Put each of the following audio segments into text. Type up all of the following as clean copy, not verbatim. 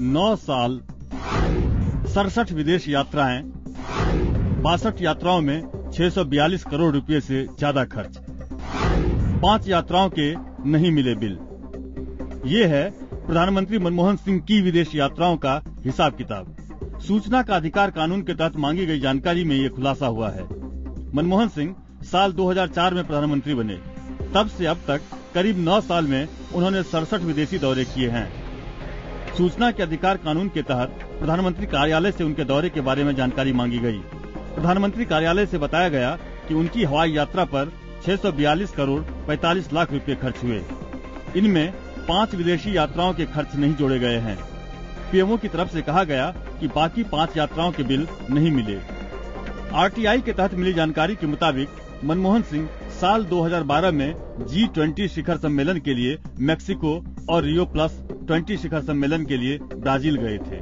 9 साल 67 विदेश यात्राएं, 62 यात्राओं में 642 करोड़ रुपए से ज्यादा खर्च, 5 यात्राओं के नहीं मिले बिल। ये है प्रधानमंत्री मनमोहन सिंह की विदेश यात्राओं का हिसाब किताब। सूचना का अधिकार कानून के तहत मांगी गई जानकारी में ये खुलासा हुआ है। मनमोहन सिंह साल 2004 में प्रधानमंत्री बने। तब से अब तक करीब 9 साल में उन्होंने 67 विदेशी दौरे किए हैं। सूचना के अधिकार कानून के तहत प्रधानमंत्री कार्यालय से उनके दौरे के बारे में जानकारी मांगी गई। प्रधानमंत्री कार्यालय से बताया गया कि उनकी हवाई यात्रा पर 642 करोड़ 45 लाख रुपए खर्च हुए। इनमें 5 विदेशी यात्राओं के खर्च नहीं जोड़े गए हैं। पीएमओ की तरफ से कहा गया कि बाकी 5 यात्राओं के बिल नहीं मिले। आरटीआई के तहत मिली जानकारी के मुताबिक मनमोहन सिंह साल 2012 में G20 शिखर सम्मेलन के लिए मेक्सिको और रियो प्लस 20 शिखर सम्मेलन के लिए ब्राजील गए थे।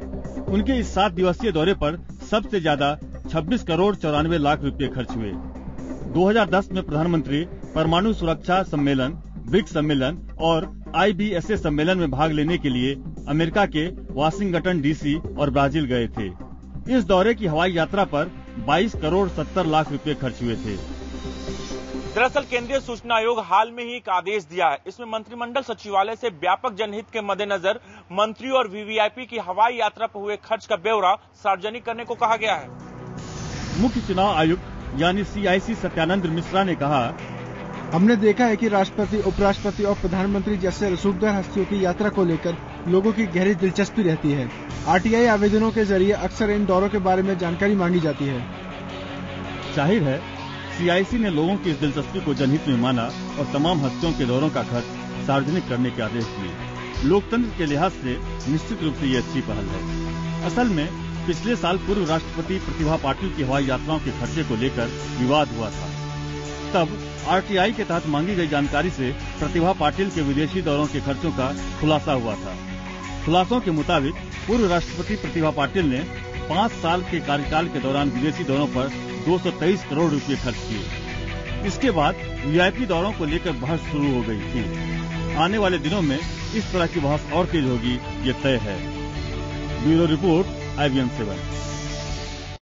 उनके इस 7 दिवसीय दौरे पर सबसे ज्यादा 26 करोड़ 94 लाख रुपए खर्च हुए। 2010 में प्रधानमंत्री परमाणु सुरक्षा सम्मेलन, ब्रिक्स सम्मेलन और IBSA सम्मेलन में भाग लेने के लिए अमेरिका के वाशिंगटन DC और ब्राजील गए थे। इस दौरे की हवाई यात्रा पर 22 करोड़ 70 लाख रुपए खर्च हुए थे। दरअसल केंद्रीय सूचना आयोग हाल में ही एक आदेश दिया है। इसमें मंत्रिमंडल सचिवालय से व्यापक जनहित के मद्देनजर मंत्री और VVIP की हवाई यात्रा पर हुए खर्च का ब्यौरा सार्वजनिक करने को कहा गया है। मुख्य चुनाव आयुक्त यानी CIC सत्यानंद मिश्रा ने कहा, हमने देखा है कि राष्ट्रपति, उपराष्ट्रपति और प्रधानमंत्री जैसे रसूखदार हस्तियों की यात्रा को लेकर लोगों की गहरी दिलचस्पी रहती है। RTI आवेदनों के जरिए अक्सर इन दौरों के बारे में जानकारी मांगी जाती है। जाहिर है CIC ने लोगों की इस दिलचस्पी को जनहित में माना और तमाम हस्तियों के दौरों का खर्च सार्वजनिक करने के आदेश दिए। लोकतंत्र के लिहाज से निश्चित रूप से ये अच्छी पहल है। असल में पिछले साल पूर्व राष्ट्रपति प्रतिभा पाटिल की हवाई यात्राओं के खर्चे को लेकर विवाद हुआ था। तब RTI के तहत मांगी गई जानकारी से प्रतिभा पाटिल के विदेशी दौरों के खर्चों का खुलासा हुआ था। खुलासों के मुताबिक पूर्व राष्ट्रपति प्रतिभा पाटिल ने 5 साल के कार्यकाल के दौरान विदेशी दौरों पर 223 करोड़ रुपए खर्च किए। इसके बाद VIP दौरों को लेकर बहस शुरू हो गई थी। आने वाले दिनों में इस तरह की बहस और तेज होगी, ये तय है। Bureau report IBN 7।